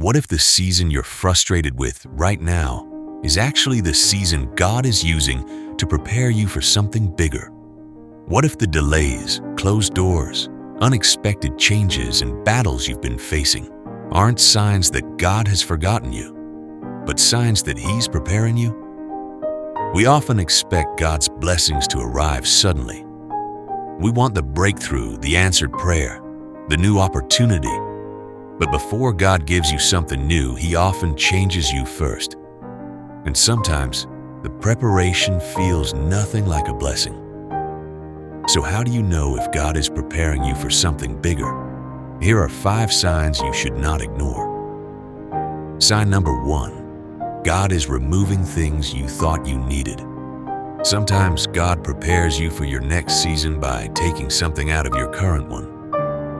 What if the season you're frustrated with right now is actually the season God is using to prepare you for something bigger? What if the delays, closed doors, unexpected changes, and battles you've been facing aren't signs that God has forgotten you, but signs that He's preparing you? We often expect God's blessings to arrive suddenly. We want the breakthrough, the answered prayer, the new opportunity. But before God gives you something new, He often changes you first. And sometimes, the preparation feels nothing like a blessing. So how do you know if God is preparing you for something bigger? Here are 5 signs you should not ignore. Sign number 1, God is removing things you thought you needed. Sometimes God prepares you for your next season by taking something out of your current one.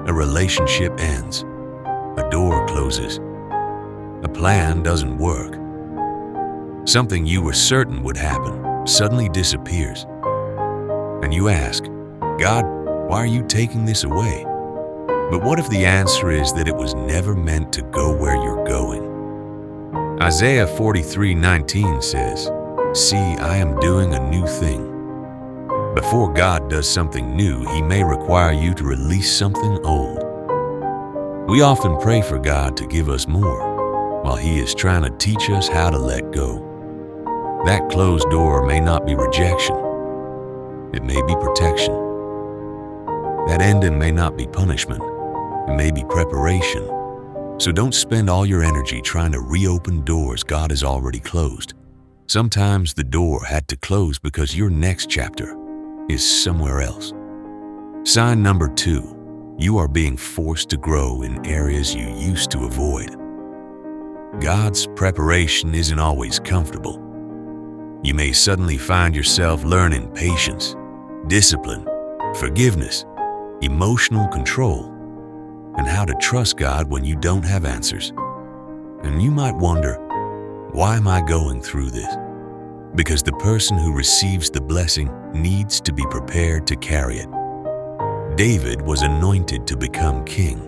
A relationship ends. A door closes. A plan doesn't work. Something you were certain would happen suddenly disappears. And you ask, God, why are you taking this away? But what if the answer is that it was never meant to go where you're going? Isaiah 43:19 says, "See, I am doing a new thing." Before God does something new, He may require you to release something old. We often pray for God to give us more, while He is trying to teach us how to let go. That closed door may not be rejection. It may be protection. That ending may not be punishment. It may be preparation. So don't spend all your energy trying to reopen doors God has already closed. Sometimes the door had to close because your next chapter is somewhere else. Sign number 2, you are being forced to grow in areas you used to avoid. God's preparation isn't always comfortable. You may suddenly find yourself learning patience, discipline, forgiveness, emotional control, and how to trust God when you don't have answers. And you might wonder, why am I going through this? Because the person who receives the blessing needs to be prepared to carry it. David was anointed to become king,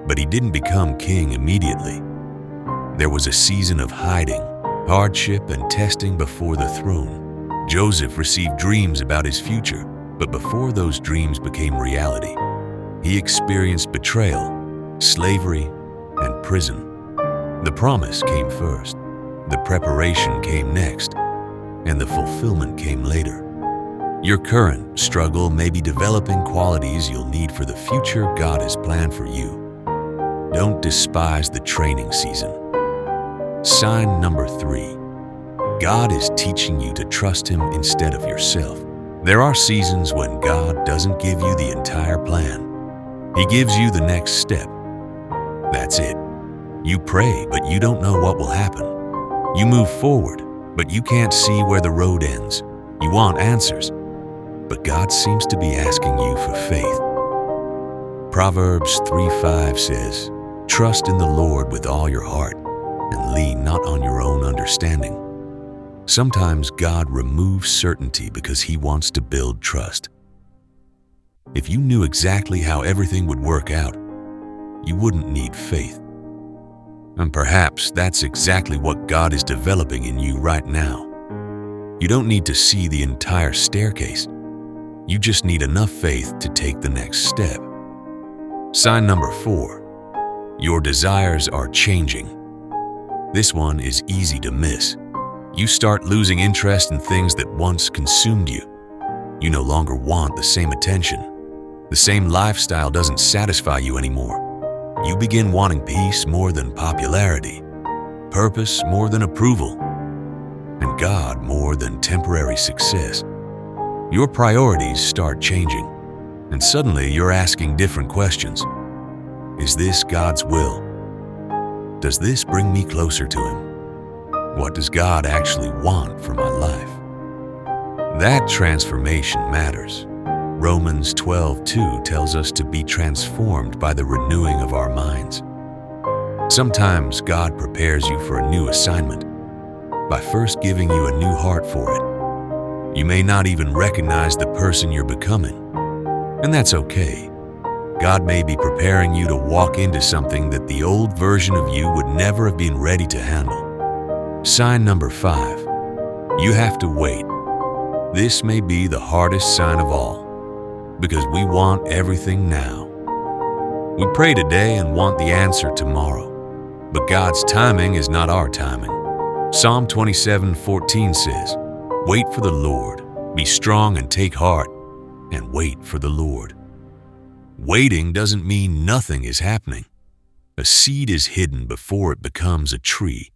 but he didn't become king immediately. There was a season of hiding, hardship, and testing before the throne. Joseph received dreams about his future, but before those dreams became reality, he experienced betrayal, slavery, and prison. The promise came first, the preparation came next, and the fulfillment came later. Your current struggle may be developing qualities you'll need for the future God has planned for you. Don't despise the training season. Sign number 3, God is teaching you to trust Him instead of yourself. There are seasons when God doesn't give you the entire plan. He gives you the next step. That's it. You pray, but you don't know what will happen. You move forward, but you can't see where the road ends. You want answers, but God seems to be asking you for faith. Proverbs 3:5 says, "Trust in the Lord with all your heart, and lean not on your own understanding." Sometimes God removes certainty because He wants to build trust. If you knew exactly how everything would work out, you wouldn't need faith. And perhaps that's exactly what God is developing in you right now. You don't need to see the entire staircase. You just need enough faith to take the next step. Sign number 4, your desires are changing. This one is easy to miss. You start losing interest in things that once consumed you. You no longer want the same attention. The same lifestyle doesn't satisfy you anymore. You begin wanting peace more than popularity, purpose more than approval, and God more than temporary success. Your priorities start changing, and suddenly you're asking different questions. Is this God's will? Does this bring me closer to Him? What does God actually want for my life? That transformation matters. Romans 12:2 tells us to be transformed by the renewing of our minds. Sometimes God prepares you for a new assignment by first giving you a new heart for it. You may not even recognize the person you're becoming, and that's okay. God may be preparing you to walk into something that the old version of you would never have been ready to handle. Sign number 5. You have to wait. This may be the hardest sign of all, because we want everything now. We pray today and want the answer tomorrow, but God's timing is not our timing. Psalm 27:14 says, "Wait for the Lord, be strong and take heart, and wait for the Lord." Waiting doesn't mean nothing is happening. A seed is hidden before it becomes a tree.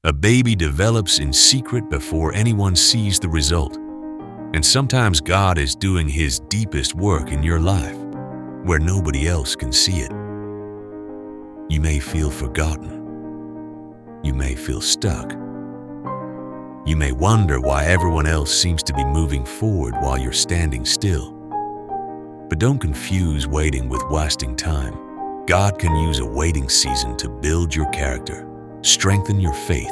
A baby develops in secret before anyone sees the result. And sometimes God is doing His deepest work in your life, where nobody else can see it. You may feel forgotten. You may feel stuck. You may wonder why everyone else seems to be moving forward while you're standing still. But don't confuse waiting with wasting time. God can use a waiting season to build your character, strengthen your faith,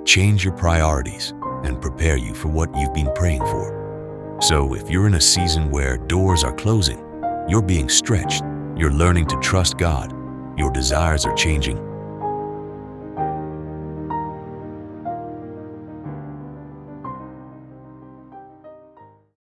change your priorities, and prepare you for what you've been praying for. So if you're in a season where doors are closing, you're being stretched, you're learning to trust God, your desires are changing,